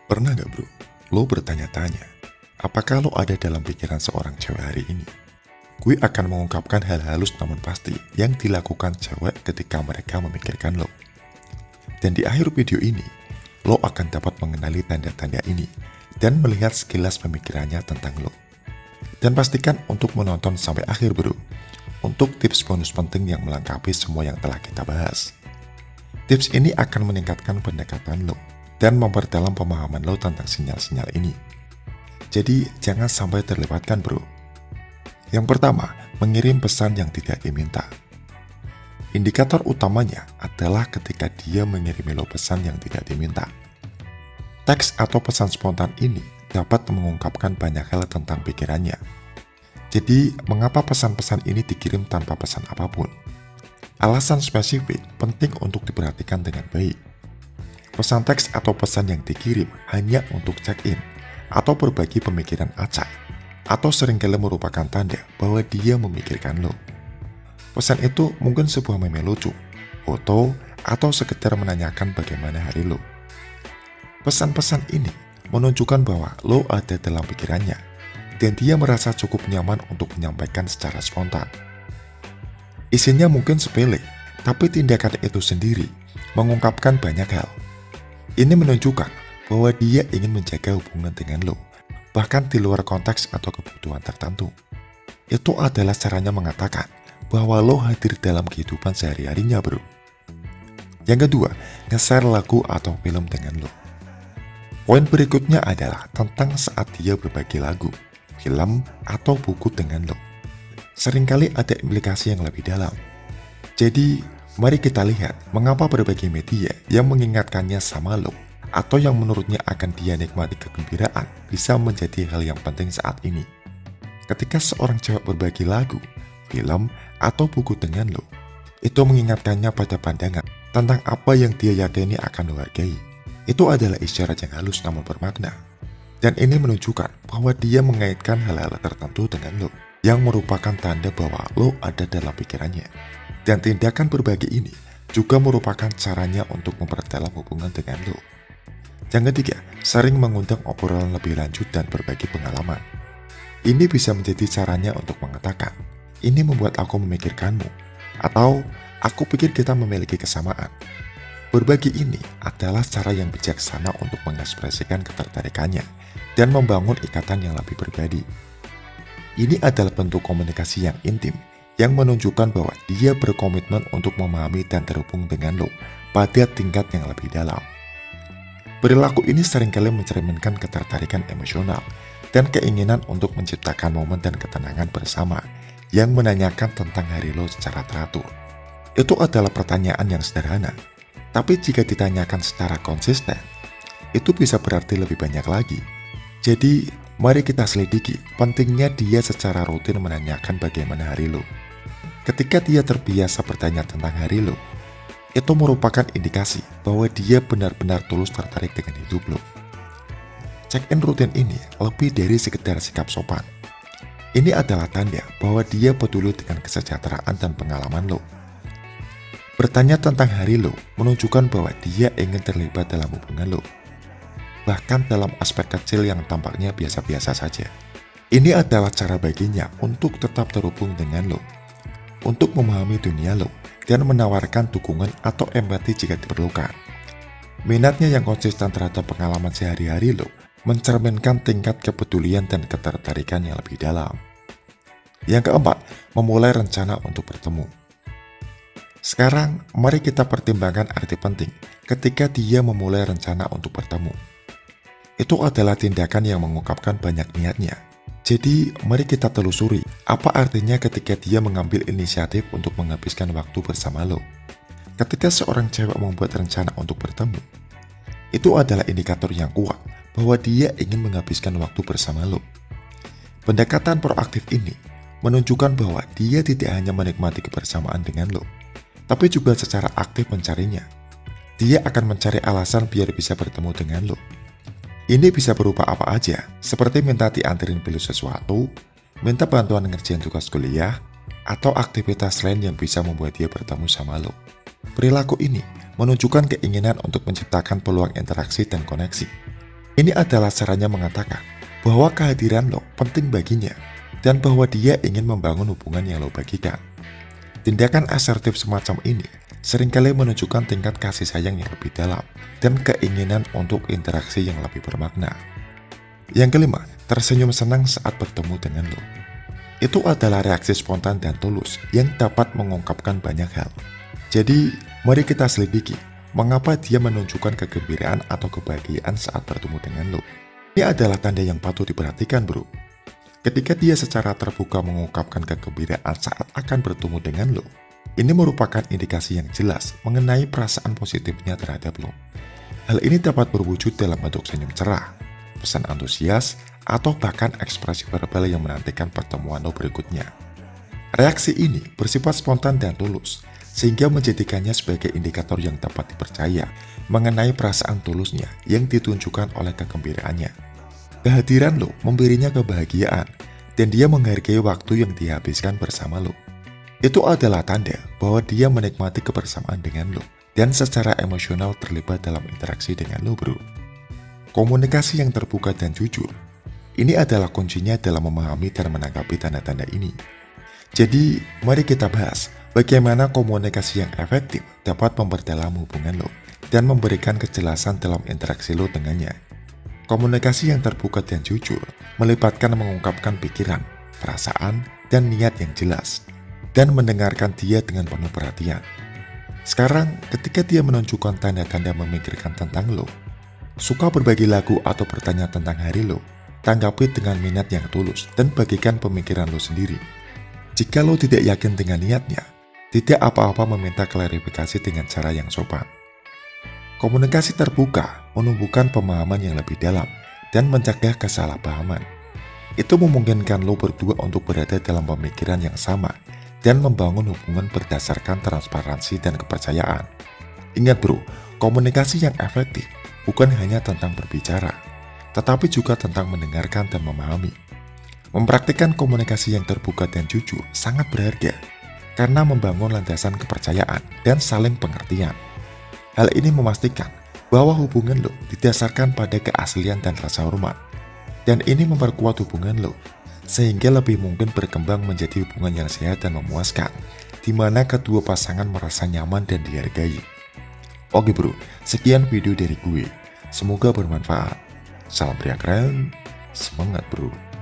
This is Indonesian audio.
Pernah gak bro, lo bertanya-tanya, apakah lo ada dalam pikiran seorang cewek hari ini? Gue akan mengungkapkan hal halus namun pasti yang dilakukan cewek ketika mereka memikirkan lo. Dan di akhir video ini, lo akan dapat mengenali tanda-tanda ini dan melihat sekilas pemikirannya tentang lo. Dan pastikan untuk menonton sampai akhir bro, untuk tips bonus penting yang melengkapi semua yang telah kita bahas. Tips ini akan meningkatkan pendekatan lo dan memperdalam pemahaman lo tentang sinyal-sinyal ini. Jadi jangan sampai terlewatkan bro. Yang pertama, mengirim pesan yang tidak diminta. Indikator utamanya adalah ketika dia mengirimi lo pesan yang tidak diminta. Teks atau pesan spontan ini dapat mengungkapkan banyak hal tentang pikirannya. Jadi, mengapa pesan-pesan ini dikirim tanpa pesan apapun? Alasan spesifik penting untuk diperhatikan dengan baik. Pesan teks atau pesan yang dikirim hanya untuk check-in atau berbagi pemikiran acak, atau seringkali merupakan tanda bahwa dia memikirkan lo. Pesan itu mungkin sebuah meme lucu, foto, atau sekedar menanyakan bagaimana hari lo. Pesan-pesan ini menunjukkan bahwa lo ada dalam pikirannya, dan dia merasa cukup nyaman untuk menyampaikan secara spontan. Isinya mungkin sepele, tapi tindakan itu sendiri mengungkapkan banyak hal. Ini menunjukkan bahwa dia ingin menjaga hubungan dengan lo, bahkan di luar konteks atau kebutuhan tertentu. Itu adalah caranya mengatakan bahwa lo hadir dalam kehidupan sehari-harinya bro. Yang kedua, nge-share lagu atau film dengan lo. Poin berikutnya adalah tentang saat dia berbagi lagu, film, atau buku dengan lo. Seringkali ada implikasi yang lebih dalam. Jadi, mari kita lihat mengapa berbagi media yang mengingatkannya sama lo atau yang menurutnya akan dia nikmati kegembiraan bisa menjadi hal yang penting saat ini. Ketika seorang cewek berbagi lagu, film, atau buku dengan lo, itu mengingatkannya pada pandangan tentang apa yang dia yakini akan lo hargai. Itu adalah isyarat yang halus namun bermakna. Dan ini menunjukkan bahwa dia mengaitkan hal-hal tertentu dengan lo, yang merupakan tanda bahwa lo ada dalam pikirannya. Dan tindakan berbagi ini juga merupakan caranya untuk memperdalam hubungan dengan lo. Yang ketiga, sering mengundang obrolan lebih lanjut dan berbagi pengalaman. Ini bisa menjadi caranya untuk mengatakan, ini membuat aku memikirkanmu, atau aku pikir kita memiliki kesamaan. Berbagi ini adalah cara yang bijaksana untuk mengekspresikan ketertarikannya dan membangun ikatan yang lebih pribadi. Ini adalah bentuk komunikasi yang intim yang menunjukkan bahwa dia berkomitmen untuk memahami dan terhubung dengan lo pada tingkat yang lebih dalam. Perilaku ini seringkali mencerminkan ketertarikan emosional dan keinginan untuk menciptakan momen dan ketenangan bersama yang menanyakan tentang hari lo secara teratur. Itu adalah pertanyaan yang sederhana, tapi jika ditanyakan secara konsisten, itu bisa berarti lebih banyak lagi. Jadi, mari kita selidiki pentingnya dia secara rutin menanyakan bagaimana hari lo. Ketika dia terbiasa bertanya tentang hari lo, itu merupakan indikasi bahwa dia benar-benar tulus tertarik dengan hidup lo. Check-in rutin ini lebih dari sekedar sikap sopan. Ini adalah tanda bahwa dia peduli dengan kesejahteraan dan pengalaman lo. Bertanya tentang hari lo menunjukkan bahwa dia ingin terlibat dalam hubungan lo, bahkan dalam aspek kecil yang tampaknya biasa-biasa saja. Ini adalah cara baginya untuk tetap terhubung dengan lo, untuk memahami dunia lo, dan menawarkan dukungan atau empati jika diperlukan. Minatnya yang konsisten terhadap pengalaman sehari-hari lo mencerminkan tingkat kepedulian dan ketertarikan yang lebih dalam. Yang keempat, memulai rencana untuk bertemu. Sekarang, mari kita pertimbangkan arti penting ketika dia memulai rencana untuk bertemu. Itu adalah tindakan yang mengungkapkan banyak niatnya. Jadi, mari kita telusuri apa artinya ketika dia mengambil inisiatif untuk menghabiskan waktu bersama lo. Ketika seorang cewek membuat rencana untuk bertemu, itu adalah indikator yang kuat bahwa dia ingin menghabiskan waktu bersama lo. Pendekatan proaktif ini menunjukkan bahwa dia tidak hanya menikmati kebersamaan dengan lo, tapi juga secara aktif mencarinya. Dia akan mencari alasan biar bisa bertemu dengan lo. Ini bisa berupa apa aja, seperti minta dianterin beli sesuatu, minta bantuan ngerjain tugas kuliah, atau aktivitas lain yang bisa membuat dia bertemu sama lo. Perilaku ini menunjukkan keinginan untuk menciptakan peluang interaksi dan koneksi. Ini adalah caranya mengatakan bahwa kehadiran lo penting baginya dan bahwa dia ingin membangun hubungan yang lo bagikan. Tindakan asertif semacam ini seringkali menunjukkan tingkat kasih sayang yang lebih dalam dan keinginan untuk interaksi yang lebih bermakna. Yang kelima, tersenyum senang saat bertemu dengan lo. Itu adalah reaksi spontan dan tulus yang dapat mengungkapkan banyak hal. Jadi, mari kita selidiki mengapa dia menunjukkan kegembiraan atau kebahagiaan saat bertemu dengan lo. Ini adalah tanda yang patut diperhatikan, bro. Ketika dia secara terbuka mengungkapkan kegembiraan saat akan bertemu dengan lo, ini merupakan indikasi yang jelas mengenai perasaan positifnya terhadap lo. Hal ini dapat berwujud dalam bentuk senyum cerah, pesan antusias, atau bahkan ekspresi verbal yang menantikan pertemuan lo berikutnya. Reaksi ini bersifat spontan dan tulus, sehingga menjadikannya sebagai indikator yang dapat dipercaya mengenai perasaan tulusnya yang ditunjukkan oleh kegembiraannya. Kehadiran lo memberinya kebahagiaan dan dia menghargai waktu yang dihabiskan bersama lo. Itu adalah tanda bahwa dia menikmati kebersamaan dengan lo dan secara emosional terlibat dalam interaksi dengan lo, bro. Komunikasi yang terbuka dan jujur, ini adalah kuncinya dalam memahami dan menanggapi tanda-tanda ini. Jadi, mari kita bahas bagaimana komunikasi yang efektif dapat memperdalam hubungan lo dan memberikan kejelasan dalam interaksi lo dengannya. Komunikasi yang terbuka dan jujur melibatkan mengungkapkan pikiran, perasaan, dan niat yang jelas, dan mendengarkan dia dengan penuh perhatian. Sekarang, ketika dia menunjukkan tanda-tanda memikirkan tentang lo, suka berbagi lagu atau bertanya tentang hari lo, tanggapi dengan minat yang tulus dan bagikan pemikiran lo sendiri. Jika lo tidak yakin dengan niatnya, tidak apa-apa meminta klarifikasi dengan cara yang sopan. Komunikasi terbuka menumbuhkan pemahaman yang lebih dalam dan mencegah kesalahpahaman. Itu memungkinkan lo berdua untuk berada dalam pemikiran yang sama dan membangun hubungan berdasarkan transparansi dan kepercayaan. Ingat bro, komunikasi yang efektif bukan hanya tentang berbicara, tetapi juga tentang mendengarkan dan memahami. Mempraktikkan komunikasi yang terbuka dan jujur sangat berharga karena membangun landasan kepercayaan dan saling pengertian. Hal ini memastikan bahwa hubungan lo didasarkan pada keaslian dan rasa hormat. Dan ini memperkuat hubungan lo, sehingga lebih mungkin berkembang menjadi hubungan yang sehat dan memuaskan, di mana kedua pasangan merasa nyaman dan dihargai. Oke bro, sekian video dari gue. Semoga bermanfaat. Salam pria keren, semangat bro.